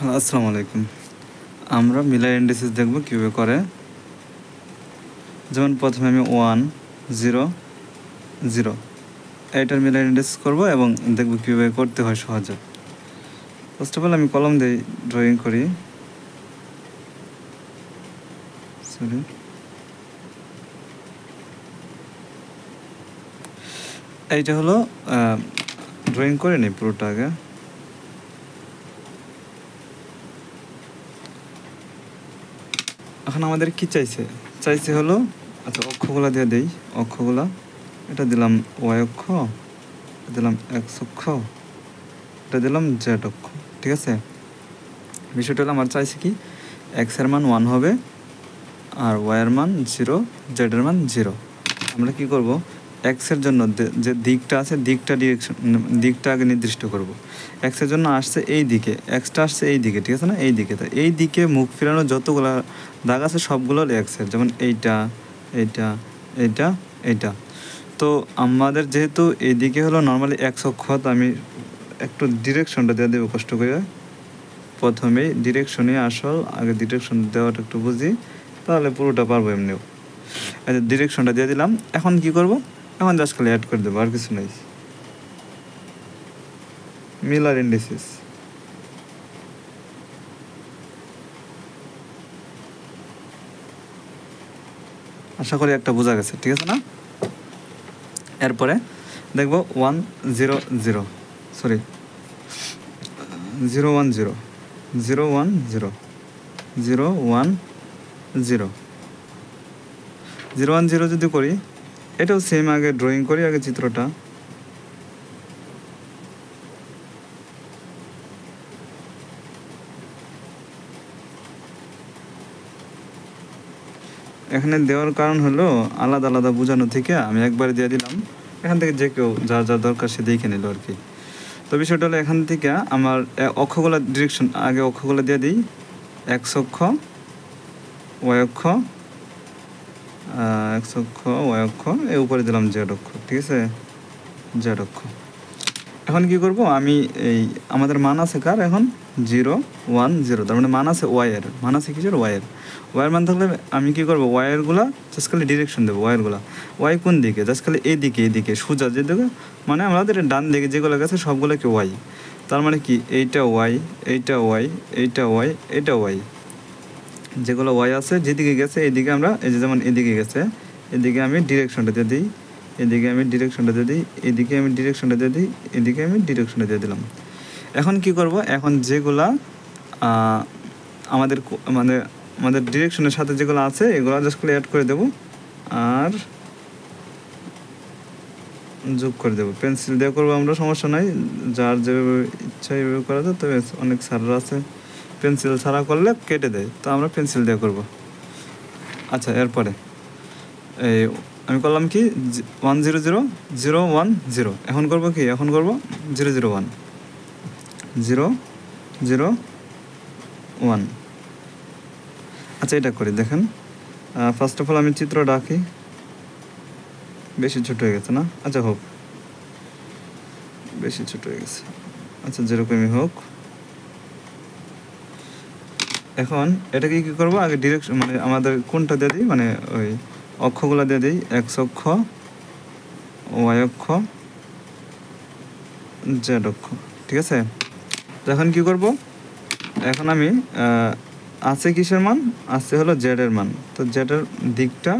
Hello, আসসালামু আলাইকুম। আমরা মিলার ইন্ডিসেস দেখব কীভাবে করে। যেমন প্রথমে আমি 1 0 0 এইটার মিলার ইন্ডিসেস করব এবং দেখব কীভাবে করতে হয় সহজে। ফার্স্ট অফ অল আমি কলম দিয়ে ড্রয়িং করি। এইটা হলো ড্রয়িং করে নিই পুরোটা আগে। এখন আমাদের কি চাইছে হলো, আচ্ছা অক্ষগুলা দিয়ে দেই। অক্ষগুলা এটা দিলাম ওয়াই অক্ষ, দিলাম এক্স অক্ষ, এটা দিলাম জেড অক্ষ। ঠিক আছে, বিষয়টা হলো আমার চাইছে কি এক্সের মান 1 হবে আর ওয়াইয়ের মান 0, জেডের মান 0। আমরা কি করব, এক্সের জন্য যে দিকটা আছে দিকটা আগে নির্দিষ্ট করব। এক্সের জন্য আসছে এই দিকে, এক্সটা আসছে এই দিকে, ঠিক আছে না, এই দিকে। তো এই দিকে মুখ ফেরানো যতগুলো দাগ আছে সবগুলো এক্সের, যেমন এইটা এইটা এইটা এইটা। তো আমাদের যেহেতু এই দিকে হলো নর্মালি এক্স অক্ষ, তো আমি একটু ডিরেকশনটা দিয়ে দেবো কষ্ট করে। প্রথমেই ডিরেকশনে আসল, আগে ডিরেকশন দেওয়াটা একটু বুঝি, তাহলে পুরোটা পারবো এমনিও। আচ্ছা, ডিরেকশনটা দিয়ে দিলাম। এখন কি করব, এখন জাস্ট খালি অ্যাড করে দেবো, আর কিছু নেই। মিলার ইন্ডিসেস আশা করি একটা বোঝা গেছে, ঠিক আছে না। এরপরে দেখব 1 0 0 সরি 0 1 0 0 1 0 0 1 0 0 1 0 যদি করি, এটাও সেম। আগে ড্রয়িং করি, আগে চিত্রটা। এখানে দেওয়ার কারণ হলো আলাদা আলাদা বোঝানো থেকে আমি একবারে দিয়ে দিলাম। এখান থেকে যে কেউ যার যার দরকার সে দেখে নিল আর কি। তো বিষয়টা হলো এখান থেকে আমার অক্ষগুলো ডিরেকশন আগে অক্ষগুলো দিয়ে দিই। এক্স অক্ষ, ওয়াই অক্ষ, এক্স অক্ষ, ওয়াই অক্ষ, এর উপরে দিলাম জেড অক্ষ, ঠিক আছে, জেড অক্ষ। এখন কি করব, আমি এই আমাদের মান আছে কার, এখন 0 1 0, তার মানে মান আছে ওয়াইয়ের, মান আছে কিসের, ওয়াইয়ের মান থাকলে আমি কি করবো, ওয়াইয়েরগুলা জাস্ট খালি ডিরেকশন দেবো। ওয়াই কোন দিকে, জাস্ট খালি এইদিকে সোজা যে দিকে, মানে আমাদের ডান দিকে যেগুলো গেছে সবগুলোকে ওয়াই। তার মানে কি এইটা ওয়াই, এইটা ওয়াই, এইটা ওয়াই, এটা ওয়াই। যেগুলো ওয়াই আছে যেদিকে গেছে এইদিকে আমরা, এই যে যেমন এদিকে গেছে, এদিকে আমি ডিরেকশনটা দিয়ে দিই, এদিকে আমি ডিরেকশনটা দিয়ে দিই, এদিকে আমি ডিরেকশনটা দিয়ে দিই, এদিকে আমি ডিরেকশনটা দিয়ে দিলাম। এখন কি করব, এখন যেগুলা আমাদের মানে আমাদের ডিরেকশনের সাথে যেগুলো আছে এগুলো জাস্ট করে অ্যাড করে দেবো আর যোগ করে দেবো। পেন্সিল দিয়ে করবো আমরা, সমস্যা নাই, যার যেভাবে ইচ্ছা এইভাবে করা যায়। তবে অনেক স্যাররা আছে পেন্সিল ছাড়া করলে কেটে দেয়, তো আমরা পেন্সিল দিয়ে করব। আচ্ছা, এরপরে এই আমি করলাম কি 1 0 0 0 1 0। এখন করব কি, এখন করব 0 0 1 0 0 1। আচ্ছা, এটা করি, দেখেন। ফার্স্ট অফ অল আমি চিত্রটা আঁকি, বেশি ছোট হয়ে গেছে না, আচ্ছা হোক, বেশি ছোট হয়ে গেছে, আচ্ছা যেরকমই হোক। এখন এটাকে কী করবো, আগে ডিরেকশন মানে আমাদের কোনটা দিয়ে দিই, মানে ওই অক্ষগুলো দিয়ে দিই, এক্স অক্ষ, ওয়াই অক্ষ, জেড অক্ষ, ঠিক আছে। এখন কি করব, এখন আমি আছে কিসের মান, আছে হলো জেডের মান। তো জেডের দিকটা,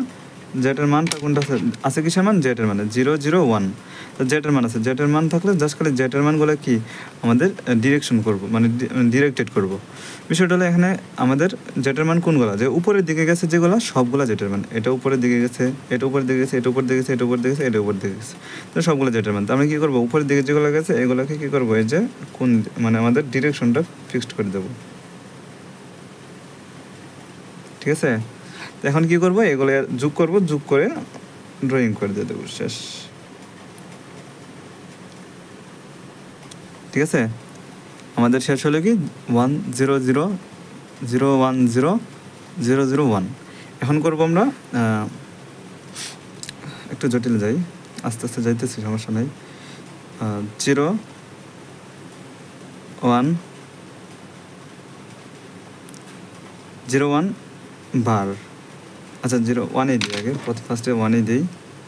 জেডের মানটা কোনটা আছে কিসের মান, জেডের মানে 0 0 1। তো জেডের মান আছে, জেডের মান থাকলে জাস্ট খালি জেডের মানগুলো কি আমাদের ডিরেকশন করব, মানে ডিরেক্টেড করব। বিষয়টা হলো এখানে আমাদের জেডের মান কোনগুলো, যে উপরের দিকে গেছে যেগুলো সবগুলো জেডের মান। এটা উপরের দিকে গেছে, এটা উপরের দিকে গেছে, এটা উপর দিকে গেছে, এটা উপর দিকে গেছে, এটা উপর দিকে গেছে, তো সবগুলো জেডের মান। তো আমরা কী করবো, উপরের দিকে যেগুলো গেছে এগুলোকে কী করবো, এই যে কোন মানে আমাদের ডিরেকশনটা ফিক্সড করে দেবো, ঠিক আছে। তো এখন কী করবো, এগুলো যোগ করব, যোগ করে ড্রয়িং করে দিয়ে দেবো, শেষ, ঠিক আছে। আমাদের শেষ হলো কি 1 0 0 0 1 0 0 0 1। এখন করবো আমরা একটু জটিল যাই, আস্তে আস্তে যাইতেছি, সমস্যা নেই। 0 1 0 1 বার, আচ্ছা 0 1 দিই আগে, ফার্স্টে 1 দিই,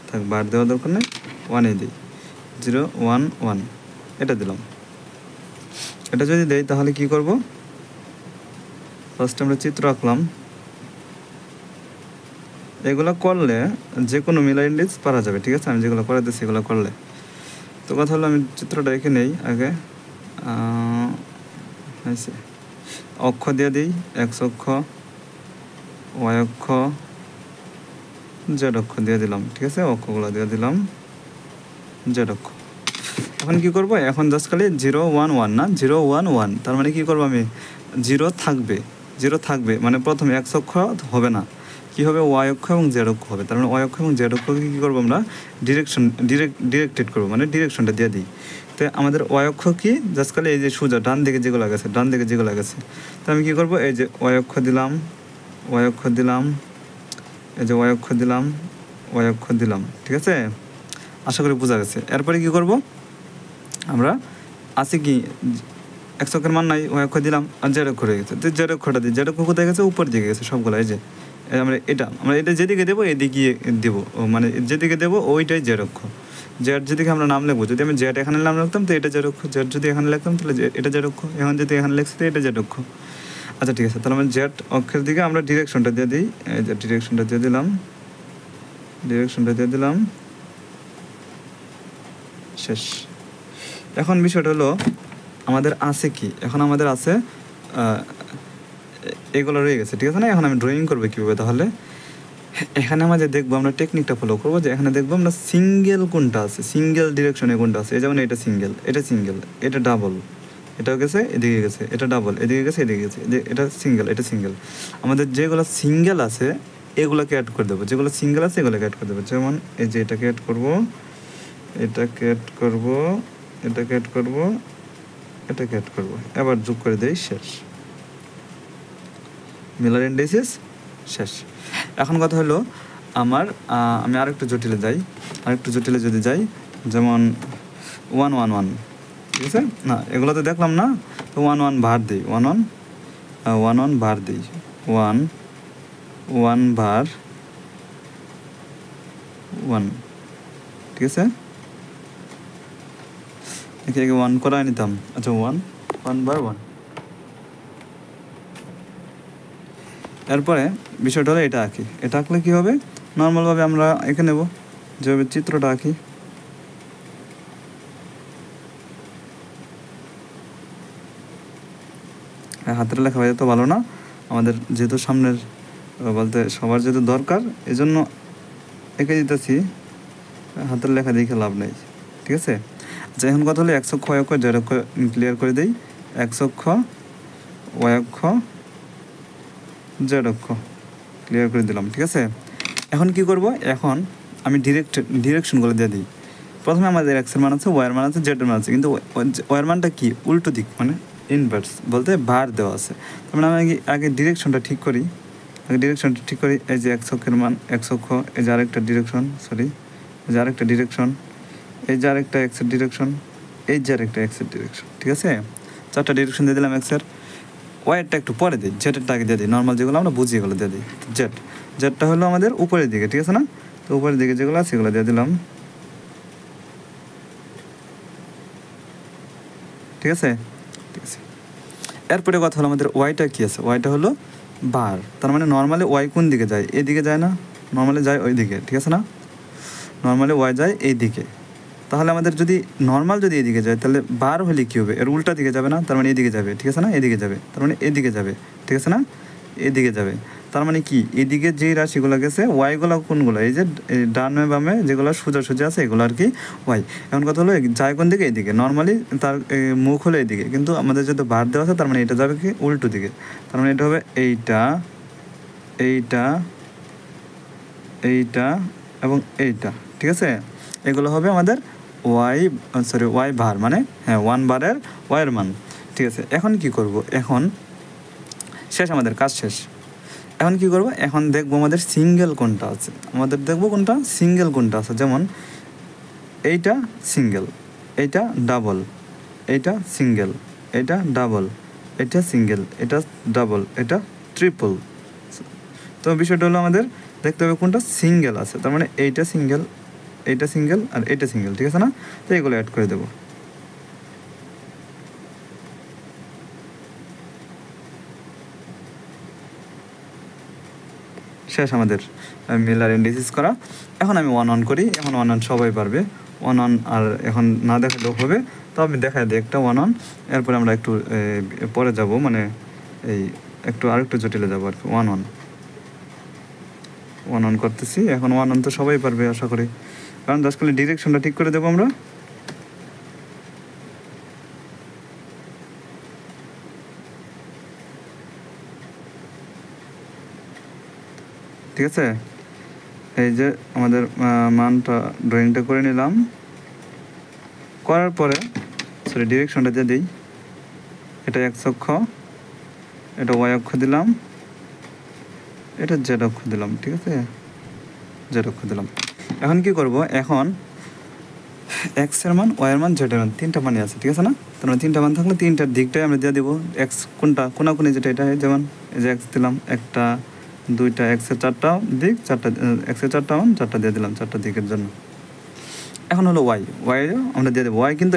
থাক বার দেওয়ার দরকার নেই, 1 দিই, 0 1 1 এটা দিলাম। এটা যদি দেই তাহলে কি করব, ফার্স্টে আমরা চিত্র আঁকলাম। এগুলো করলে যে কোনো মিলার ইন্ডেক্স পারা যাবে, ঠিক আছে? আমি যেগুলো করে দিচ্ছি এগুলো করলে। তো কথা হলো আমি চিত্রটা এঁকে নেই আগে, অক্ষ দিয়ে দিই, এক্স অক্ষ, ওয়াই অক্ষ, জেড অক্ষ দিয়ে দিলাম, ঠিক আছে? অক্ষগুলো দিয়ে দিলাম, জেড অক্ষ। এখন কি করব, এখন জাস্ট খালি 0 1 1 না, 0 1 1, তার মানে কি করব আমি, 0 থাকবে, 0 থাকবে মানে প্রথমে এক্স অক্ষ হবে না, কি হবে, ওয়াই অক্ষ এবং জেড অক্ষ হবে। তার মানে ওয়াই অক্ষ এবং জেড অক্ষকে কী করবো আমরা, ডিরেক্টেড করবো, মানে ডিরেকশনটা দিয়ে দিই। তো আমাদের ওয়াই অক্ষ কি, জাস্ট খালি এই যে সোজা ডান দিকে যেগুলো গেছে, ডান দিকে যেগুলো গেছে, তো আমি কী করবো, এই যে ওয়াই অক্ষ দিলাম, ওয়াই অক্ষ দিলাম, এই যে ওয়াই অক্ষ দিলাম, ওয়াই অক্ষ দিলাম, ঠিক আছে? আশা করি বোঝা গেছে। এরপরে কি করব, আমরা আছে কি এক্স অক্ষের মান নাই, ওয়াই অক্ষ দিলাম, আর জেড অক্ষ রয়ে গেছে, তো জেড অক্ষটা দিই, জেড অক্ষ কোথায় গেছে, উপর দিকে গেছে সবগুলো, এই যে আমরা এটা যেদিকে দেবো এদিকে দেবো, মানে যেদিকে দেবো ওইটাই জেড অক্ষ। জেড যেদিকে আমরা নাম লিখবো, যদি আমি জেড এখানে নাম লিখতাম তো এটা জেড অক্ষ, জেড যদি এখানে লিখতাম তাহলে এটা জেড অক্ষ, এখন যদি এখানে লিখছি তো এটা জেড অক্ষ। আচ্ছা ঠিক আছে, তাহলে আমি জেড অক্ষের দিকে আমরা ডিরেকশনটা দিয়ে দিই, এই যে ডিরেকশনটা দিয়ে দিলাম, শেষ। এখন বিষয়টা হলো আমাদের আছে কি, এখন আমাদের আছে এগুলো রয়ে গেছে, ঠিক আছে না? এখন আমি ড্রয়িং করবো কীভাবে, তাহলে এখানে আমাদের দেখবো, আমরা টেকনিকটা ফলো করবো, যে এখানে দেখবো আমরা সিঙ্গেল কোনটা আছে, সিঙ্গেল ডিরেকশনে কোনটা আছে। এই যেমন এটা সিঙ্গেল, এটা ডাবল, এটাও গেছে এদিকে গেছে, এটা ডাবল এদিকে গেছে এদিকে গেছে, এটা সিঙ্গেল। আমাদের যেগুলো সিঙ্গেল আছে এগুলোকে অ্যাড করে দেবো, যেগুলো সিঙ্গেল আছে এগুলোকে অ্যাড করে দেবো। যেমন এই যে এটাকে অ্যাড করবো, এটাকে অ্যাড করবো, এবার যোগ করে দেই, শেষ। মিলার ইন্ডিসেস শেষ। এখন কথা হলো আমি আরেকটু জটিলে যদি যাই, যেমন 1 1 1, ঠিক আছে না? এগুলো তো দেখলাম না, তো 1 1 ভার দিই, 1 1 ভার দিই, 1 1 ভার 1, ঠিক আছে? একে 1 করাই নিতাম, আচ্ছা 1 ভার 1। এরপরে বিষয়টা হলো এটা আঁকি, এটা আঁকলে কী হবে, নর্মালভাবে আমরা এঁকে নেব, যেভাবে চিত্রটা আঁকি। হাতের লেখা হয়ে তো ভালো না, আমাদের যেহেতু সামনের বলতে সবার যেহেতু দরকার, এই জন্য এঁকে দিতেছি, হাতের লেখা দেখে লাভ নেই, ঠিক আছে? আচ্ছা এখন কথা হলো এক্স অক্ষ ওয়াই অক্ষ জেড অক্ষ ক্লিয়ার করে দিই, এক্স অক্ষ ওয়াই অক্ষ জেড অক্ষ ক্লিয়ার করে দিলাম, ঠিক আছে? এখন কি করব, এখন আমি ডিরেকশনগুলো দিয়ে দিই। প্রথমে আমাদের এক্সের মান আছে, ওয়াইয়ের মান আছে, জেডের মান আছে, কিন্তু ওয়াইয়ের মানটা কি, উল্টো দিক, মানে ইনভার্স বলতে ভার দেওয়া আছে। তার মানে আমি আগে ডিরেকশনটা ঠিক করি, এই যে এক্স অক্ষের মান, এক্স অক্ষ, এই যে আরেকটা ডিরেকশন, এই যে আরেকটা ডিরেকশন, এই যে আরেকটা এক্সের ডিরেকশন, এই যে আরেকটা এক্সের ডিরেকশন, ঠিক আছে? 4টা ডিরেকশন দিয়ে দিলাম এক্সের। ওয়াইয়েরটা একটু পরে দিই, জেডেরটা আগে দিয়ে দিই, নর্মাল যেগুলো আমরা বুঝি এগুলো দিয়ে দিই। জেডটা হলো আমাদের উপরের দিকে, ঠিক আছে না? তো উপরের দিকে যেগুলো আছে সেগুলো দিয়ে দিলাম, ঠিক আছে? এরপরে কথা হলো আমাদের ওয়াইটা কী আছে, ওয়াইটা হলো বার। তার মানে নর্মালি ওয়াই কোন দিকে যায়, এদিকে যায় না, নর্মালি যায় ওই দিকে, ঠিক আছে না? নর্মালি ওয়াই যায় এই দিকে। তাহলে আমাদের যদি নর্মাল যদি এদিকে যায় তাহলে বার হলে কী হবে, এর উল্টা দিকে যাবে না, তার মানে এদিকে যাবে, ঠিক আছে না? এদিকে যাবে, তার মানে এদিকে যাবে, ঠিক আছে না? এদিকে যাবে, তার মানে কি, এদিকে যেই রাশিগুলো গেছে ওয়াইগুলো কোনগুলো, এই যে ডানে বামে যেগুলো সোজা আছে এগুলো আর কি ওয়াই। এখন কথা হলো যায় কোন দিকে, এদিকে, নর্মালি তার মুখ হলো এদিকে, কিন্তু আমাদের যেহেতু বার দেওয়া আছে তার মানে এটা যাবে কি উল্টো দিকে, তার মানে এটা হবে এইটা এবং এইটা, ঠিক আছে? এগুলো হবে আমাদের ওয়াই বার, মানে হ্যাঁ 1 বারের ওয়াইয়ের মান, ঠিক আছে? এখন কি করব, এখন শেষ, আমাদের কাজ শেষ। এখন কি করব, এখন দেখবো আমাদের সিঙ্গেল কোনটা আছে, সিঙ্গেল কোনটা আছে। যেমন এইটা সিঙ্গেল, এইটা ডাবল, এইটা সিঙ্গেল, এইটা ডাবল, এটা সিঙ্গেল, এটা ডাবল, এটা ট্রিপল। তো বিষয়টা হলো আমাদের দেখতে হবে কোনটা সিঙ্গেল আছে, তার মানে এইটা সিঙ্গেল, এইটা সিঙ্গেল আর এইটা সিঙ্গেল, ঠিক আছে না? তো এগুলো অ্যাড করে দেবো। শেষ আমাদের মিলার ইন্ডিসিস করা। এখন আমি 1 1 করি। এখন 1 1 সবাই পারবে, 1 1 আর এখন না দেখালেও হবে। তো আমি দেখাই দিই একটা 1 1, এরপরে আমরা একটু পরে যাব, মানে এই একটু আরেকটু জটিলে যাবো আর কি। 1 1 1 1 করতেছি। এখন 1 1 তো সবাই পারবে আশা করি, কারণ জাস্ট খালি ডিরেকশনটা ঠিক করে দেবো আমরা। ঠিক আছে, এই যে আমাদের মানটা ড্রয়িংটা করে নিলাম, করার পরে সরি ডিরেকশনটা দিয়ে দিই। এটা এক্স অক্ষ, এটা ওয়াই অক্ষ দিলাম, এটা জেড অক্ষ দিলাম, ঠিক আছে, জেড অক্ষ দিলাম। এখন কি করব, এখন এক্সের মান, ওয়াইয়ের মান, জেডের মান, তিনটা মানই আছে, ঠিক আছে না? তার মানে তিনটা মান থাকলে তিনটার দিকটাই আমরা দিয়ে দেবো। এক্স কোনটা কোনাকুনি যেটা, এটা যেমন এই যে এক্স দিলাম একটা, দুইটা, এক্সের চারটা দিক, চারটা এক্সের চারটা মান, চারটা দিয়ে দিলাম চারটা দিকের জন্য। এখন হলো ওয়াই, ওয়াইও আমরা দিয়ে দেবো। ওয়াই কিন্তু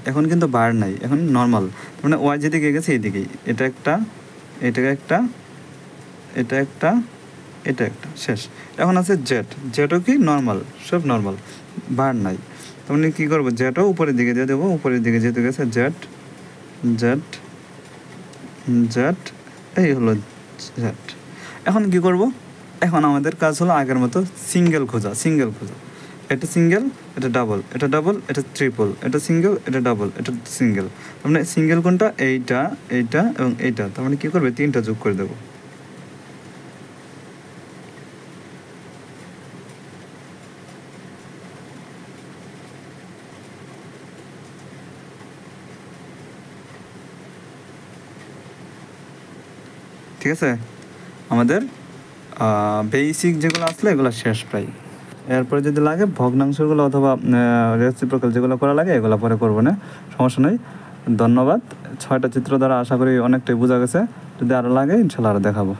এখন কিন্তু বার নাই, এখন নর্মাল, মানে ওয়াই যেদিকে গেছে এইদিকেই, এটা একটা, এটা একটা, এটা একটা, এটা একটা, শেষ। এখন আছে জেড, জেডও কি নর্মাল, সব নর্মাল, বার নাই। তার মানে কী করবো, জেডও উপরের দিকে দিয়ে দেবো, উপরের দিকে যেহেতু গেছে জেড, জেড, জেড, এই হলো জেড। এখন কি করব, এখন আমাদের কাজ হলো আগের মতো সিঙ্গেল খোঁজা, সিঙ্গেল খোঁজা। এটা সিঙ্গেল, এটা ডাবল, এটা ডাবল, এটা ট্রিপল, এটা সিঙ্গেল, এটা ডাবল, এটা সিঙ্গেল। তার মানে সিঙ্গেল কোনটা, এইটা, এইটা এবং এইটা। তার মানে কী করবে, তিনটা যোগ করে দেবো। ঠিক আছে, আমাদের বেসিক যেগুলো আসলে এগুলো শেষ প্রায়। এরপরে যদি লাগে ভগ্নাংশগুলো অথবা রেসিপ্রোকাল যেগুলো করা লাগে এগুলো পরে করবো না, সমস্যা নেই। ধন্যবাদ। 6টা চিত্র দ্বারা আশা করি অনেকটাই বোঝা গেছে। যদি আরও লাগে ইনশাল্লাহ আরও দেখাবো।